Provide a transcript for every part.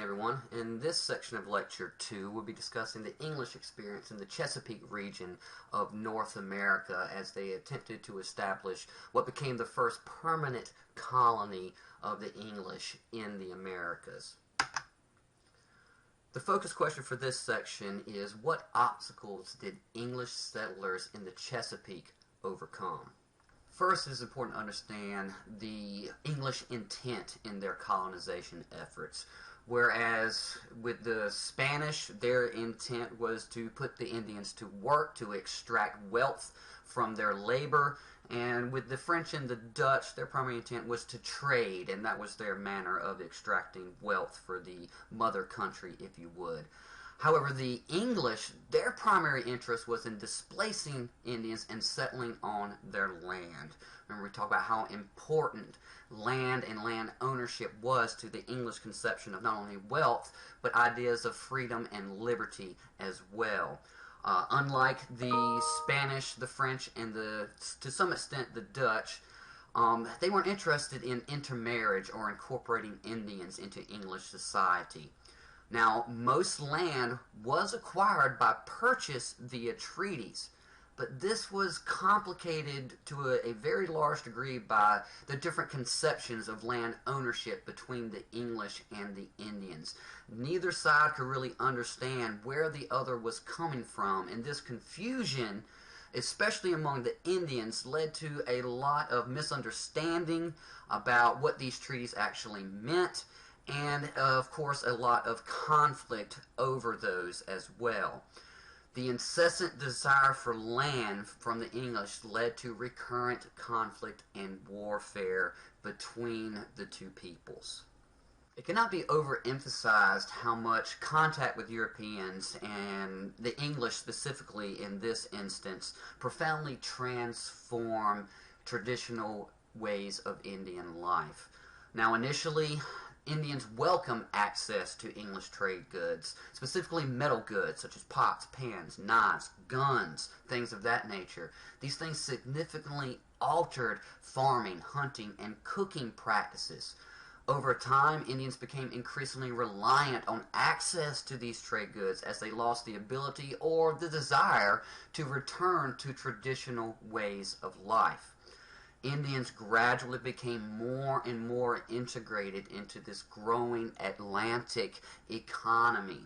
everyone. In this section of Lecture 2, we'll be discussing the English experience in the Chesapeake region of North America as they attempted to establish what became the first permanent colony of the English in the Americas. The focus question for this section is, what obstacles did English settlers in the Chesapeake overcome? First, it is important to understand the English intent in their colonization efforts. Whereas with the Spanish, their intent was to put the Indians to work to extract wealth from their labor, and with the French and the Dutch, their primary intent was to trade, and that was their manner of extracting wealth for the mother country, if you would. However, the English, their primary interest was in displacing Indians and settling on their land. Remember, we talked about how important land and land ownership was to the English conception of not only wealth, but ideas of freedom and liberty as well. Unlike the Spanish, the French, and to some extent the Dutch, they weren't interested in intermarriage or incorporating Indians into English society. Now, most land was acquired by purchase via treaties, but this was complicated to a very large degree by the different conceptions of land ownership between the English and the Indians. Neither side could really understand where the other was coming from, and this confusion, especially among the Indians, led to a lot of misunderstanding about what these treaties actually meant, and of course a lot of conflict over those as well. The incessant desire for land from the English led to recurrent conflict and warfare between the two peoples. It cannot be overemphasized how much contact with Europeans, and the English specifically in this instance, profoundly transformed traditional ways of Indian life. Now, initially, Indians welcomed access to English trade goods, specifically metal goods such as pots, pans, knives, guns, things of that nature. These things significantly altered farming, hunting, and cooking practices. Over time, Indians became increasingly reliant on access to these trade goods as they lost the ability or the desire to return to traditional ways of life. Indians gradually became more and more integrated into this growing Atlantic economy.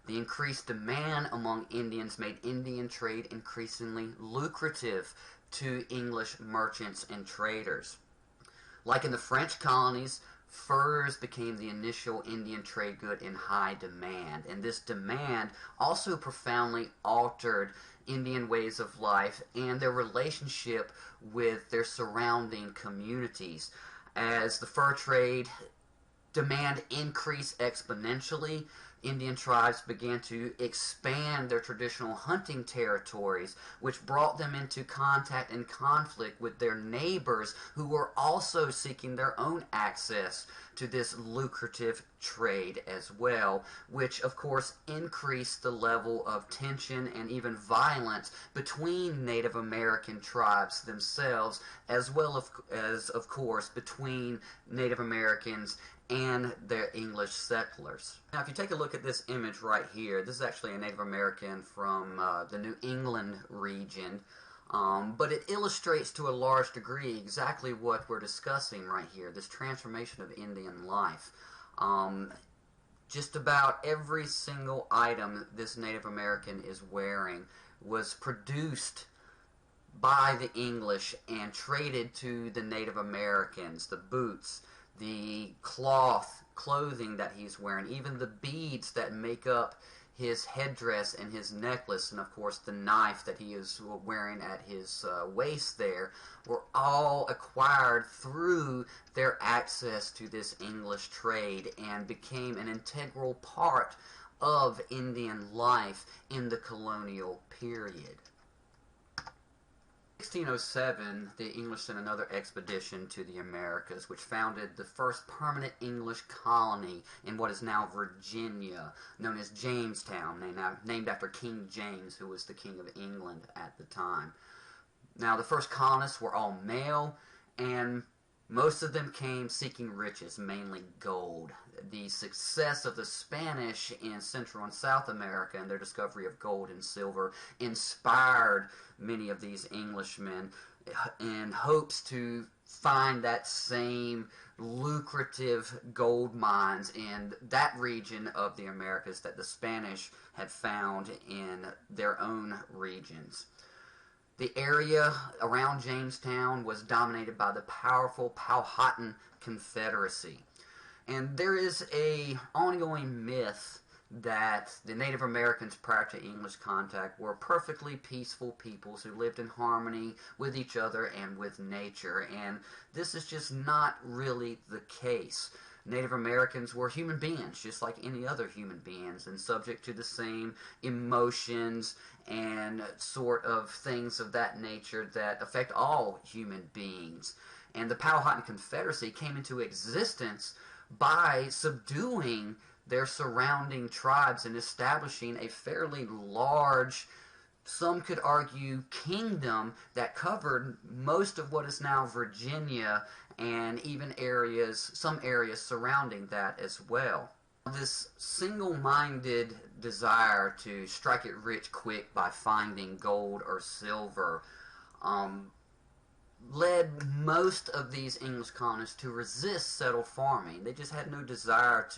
The increased demand among Indians made Indian trade increasingly lucrative to English merchants and traders. Like in the French colonies, furs became the initial Indian trade good in high demand, and this demand also profoundly altered Indian ways of life and their relationship with their surrounding communities. As the fur trade demand increased exponentially, Indian tribes began to expand their traditional hunting territories, which brought them into contact and conflict with their neighbors who were also seeking their own access to this lucrative trade as well, which of course increased the level of tension and even violence between Native American tribes themselves, as well as of course between Native Americans and their English settlers. Now, if you take a look at this image right here, this is actually a Native American from the New England region, but it illustrates to a large degree exactly what we're discussing right here, this transformation of Indian life. Just about every single item this Native American is wearing was produced by the English and traded to the Native Americans. The boots, the clothing that he's wearing, even the beads that make up his headdress and his necklace, and of course the knife that he is wearing at his waist there, were all acquired through their access to this English trade and became an integral part of Indian life in the colonial period. In 1607, the English sent another expedition to the Americas, which founded the first permanent English colony in what is now Virginia, known as Jamestown, named after King James, who was the King of England at the time. Now, the first colonists were all male, and Most of them came seeking riches, mainly gold. The success of the Spanish in Central and South America and their discovery of gold and silver inspired many of these Englishmen in hopes to find that same lucrative gold mines in that region of the Americas that the Spanish had found in their own regions. The area around Jamestown was dominated by the powerful Powhatan Confederacy. And there is an ongoing myth that the Native Americans prior to English contact were perfectly peaceful peoples who lived in harmony with each other and with nature. And this is just not really the case. Native Americans were human beings, just like any other human beings, and subject to the same emotions and sort of things of that nature that affect all human beings. And the Powhatan Confederacy came into existence by subduing their surrounding tribes and establishing a fairly large, some could argue, kingdom that covered most of what is now Virginia and even some areas surrounding that as well. This single-minded desire to strike it rich quick by finding gold or silver led most of these English colonists to resist settled farming. They just had no desire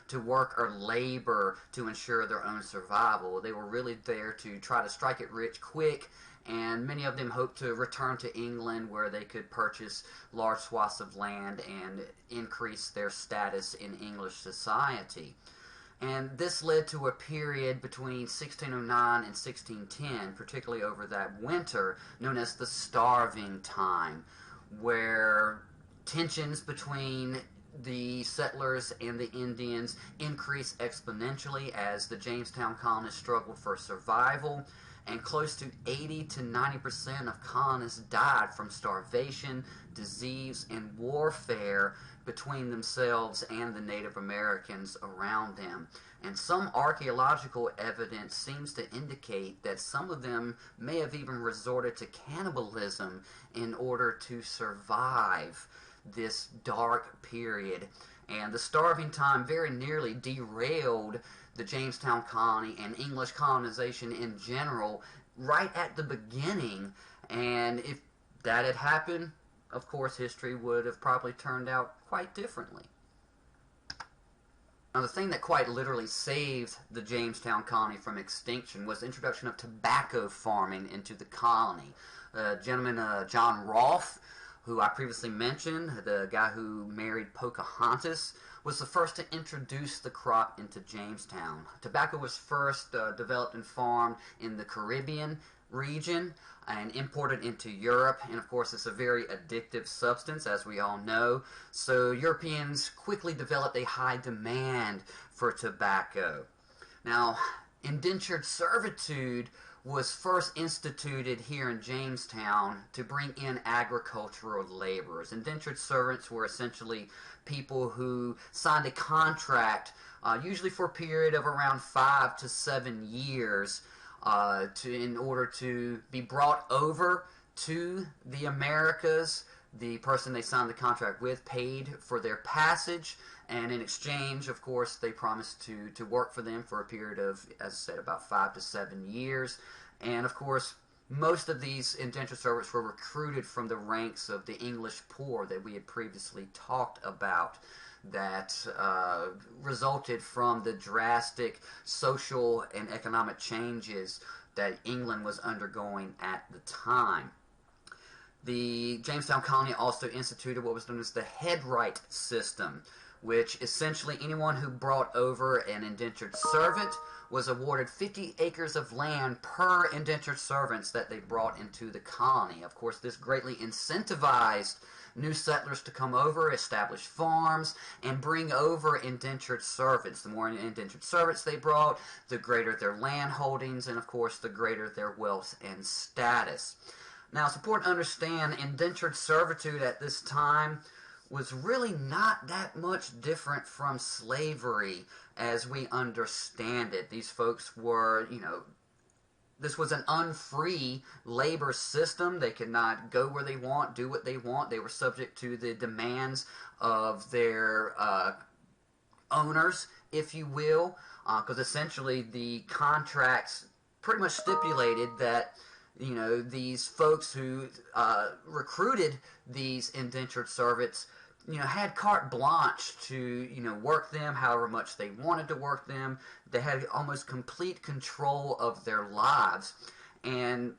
to work or labor to ensure their own survival. They were really there to try to strike it rich quick, and many of them hoped to return to England where they could purchase large swaths of land and increase their status in English society. And this led to a period between 1609 and 1610, particularly over that winter, known as the Starving Time, where tensions between the settlers and the Indians increased exponentially as the Jamestown colonists struggled for survival, and close to 80 to 90% of colonists died from starvation, disease, and warfare between themselves and the Native Americans around them. And some archaeological evidence seems to indicate that some of them may have even resorted to cannibalism in order to survive this dark period. And the Starving Time very nearly derailed the Jamestown colony and English colonization in general right at the beginning. And if that had happened, of course, history would have probably turned out quite differently. Now, the thing that quite literally saved the Jamestown colony from extinction was the introduction of tobacco farming into the colony. Gentleman John Rolfe, who I previously mentioned, the guy who married Pocahontas, was the first to introduce the crop into Jamestown. Tobacco was first developed and farmed in the Caribbean region and imported into Europe, and of course it's a very addictive substance, as we all know, so Europeans quickly developed a high demand for tobacco. Now, indentured servitude was first instituted here in Jamestown to bring in agricultural laborers. Indentured servants were essentially people who signed a contract, usually for a period of around 5 to 7 years, in order to be brought over to the Americas. The person they signed the contract with paid for their passage, and in exchange, of course, they promised to work for them for a period of, as I said, about 5 to 7 years. And of course, most of these indentured servants were recruited from the ranks of the English poor that we had previously talked about, that resulted from the drastic social and economic changes that England was undergoing at the time. The Jamestown colony also instituted what was known as the headright system, which essentially anyone who brought over an indentured servant was awarded 50 acres of land per indentured servants that they brought into the colony. Of course, this greatly incentivized new settlers to come over, establish farms, and bring over indentured servants. The more indentured servants they brought, the greater their land holdings, and of course, the greater their wealth and status. Now, it's important to understand indentured servitude at this time was really not that much different from slavery as we understand it. These folks were, this was an unfree labor system. They could not go where they want, do what they want. They were subject to the demands of their owners, if you will, because essentially the contracts pretty much stipulated that, you know, these folks who recruited these indentured servants, you know, had carte blanche to, you know, work them however much they wanted to work them. They had almost complete control of their lives. And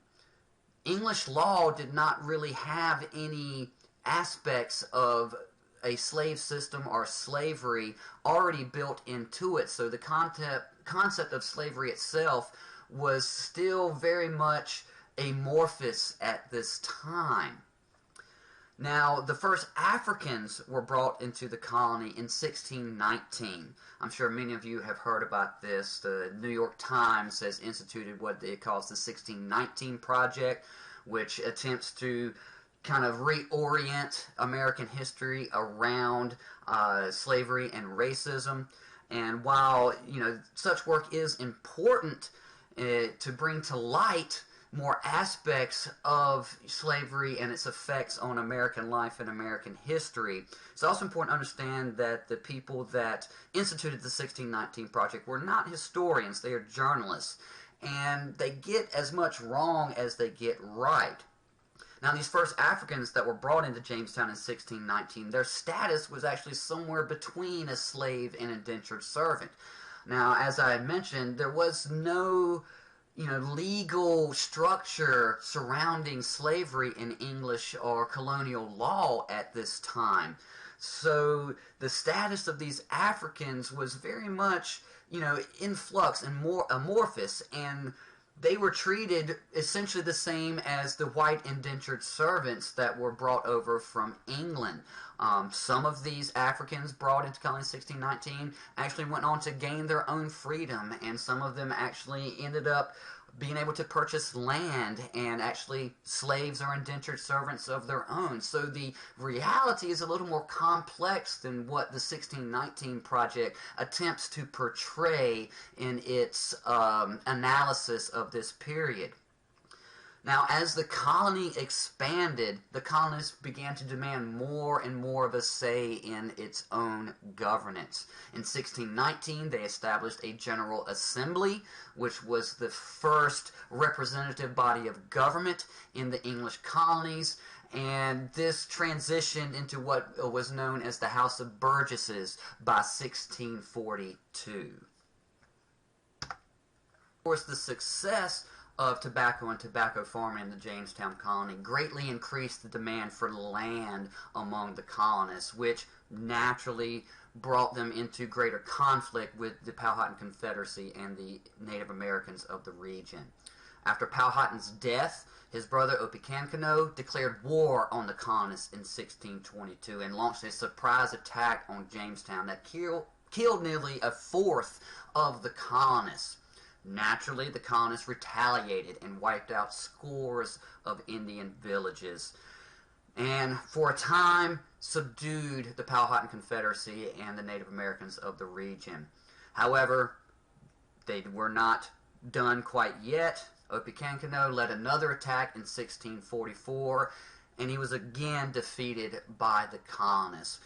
English law did not really have any aspects of a slave system or slavery already built into it. So the concept of slavery itself was still very much amorphous at this time. Now, the first Africans were brought into the colony in 1619. I'm sure many of you have heard about this. The New York Times has instituted what it calls the 1619 Project, which attempts to kind of reorient American history around slavery and racism. And while, you know, such work is important to bring to light more aspects of slavery and its effects on American life and American history, it's also important to understand that the people that instituted the 1619 Project were not historians, they are journalists, and they get as much wrong as they get right. Now, these first Africans that were brought into Jamestown in 1619, their status was actually somewhere between a slave and indentured servant. Now, as I mentioned, there was no, you know, legal structure surrounding slavery in English or colonial law at this time. So the status of these Africans was very much, you know, in flux and more amorphous, and they were treated essentially the same as the white indentured servants that were brought over from England. Some of these Africans brought into colony in 1619 actually went on to gain their own freedom, and some of them actually ended up being able to purchase land and actually slaves or indentured servants of their own. So the reality is a little more complex than what the 1619 Project attempts to portray in its analysis of this period. Now, as the colony expanded, the colonists began to demand more and more of a say in its own governance. In 1619, they established a General Assembly, which was the first representative body of government in the English colonies, and this transitioned into what was known as the House of Burgesses by 1642. Of course, the success of tobacco and tobacco farming in the Jamestown colony greatly increased the demand for land among the colonists, which naturally brought them into greater conflict with the Powhatan Confederacy and the Native Americans of the region. After Powhatan's death, his brother Opechancanough declared war on the colonists in 1622 and launched a surprise attack on Jamestown that killed nearly a fourth of the colonists. Naturally, the colonists retaliated and wiped out scores of Indian villages, and for a time subdued the Powhatan Confederacy and the Native Americans of the region. However, they were not done quite yet. Opechancanough led another attack in 1644, and he was again defeated by the colonists.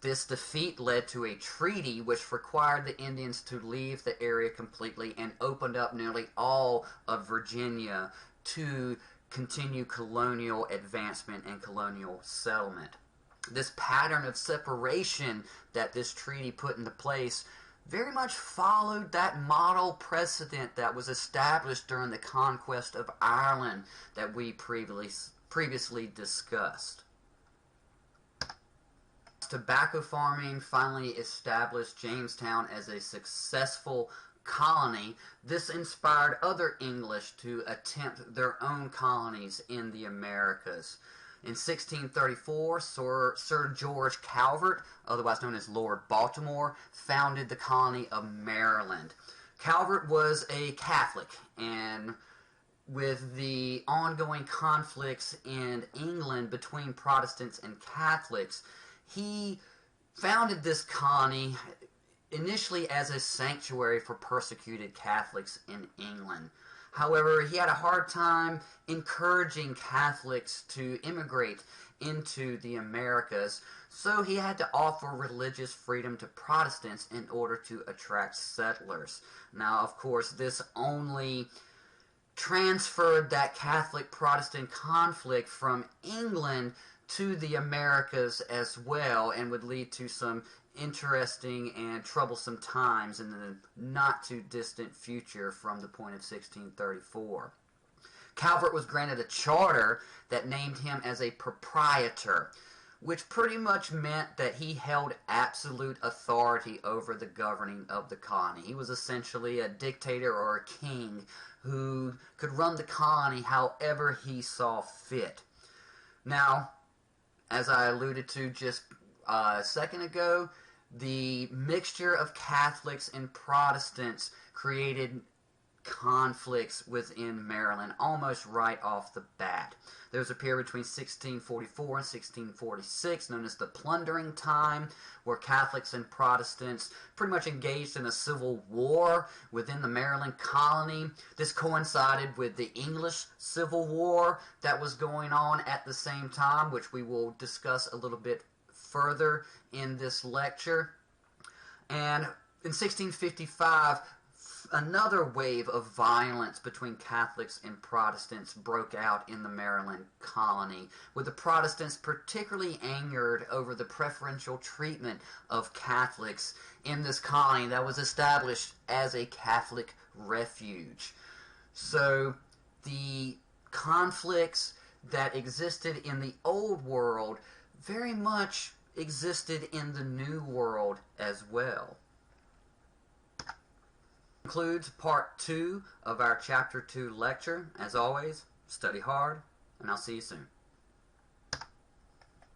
This defeat led to a treaty which required the Indians to leave the area completely and opened up nearly all of Virginia to continue colonial advancement and colonial settlement. This pattern of separation that this treaty put into place very much followed that model precedent that was established during the conquest of Ireland that we previously discussed. Tobacco farming finally established Jamestown as a successful colony. This inspired other English to attempt their own colonies in the Americas. In 1634, Sir George Calvert, otherwise known as Lord Baltimore, founded the colony of Maryland. Calvert was a Catholic, and with the ongoing conflicts in England between Protestants and Catholics, he founded this colony initially as a sanctuary for persecuted Catholics in England. However, he had a hard time encouraging Catholics to immigrate into the Americas, so he had to offer religious freedom to Protestants in order to attract settlers. Now, of course, this only transferred that Catholic-Protestant conflict from England to the Americas as well, and would lead to some interesting and troublesome times in the not-too-distant future from the point of 1634. Calvert was granted a charter that named him as a proprietor, which pretty much meant that he held absolute authority over the governing of the colony. He was essentially a dictator or a king who could run the colony however he saw fit. Now, as I alluded to just a second ago, the mixture of Catholics and Protestants created conflicts within Maryland almost right off the bat. There was a period between 1644 and 1646 known as the Plundering Time, where Catholics and Protestants pretty much engaged in a civil war within the Maryland colony. This coincided with the English Civil War that was going on at the same time, which we will discuss a little bit further in this lecture. And in 1655, another wave of violence between Catholics and Protestants broke out in the Maryland colony, with the Protestants particularly angered over the preferential treatment of Catholics in this colony that was established as a Catholic refuge. So the conflicts that existed in the Old World very much existed in the New World as well. Concludes part 2 of our chapter 2 lecture. As always, study hard, and I'll see you soon.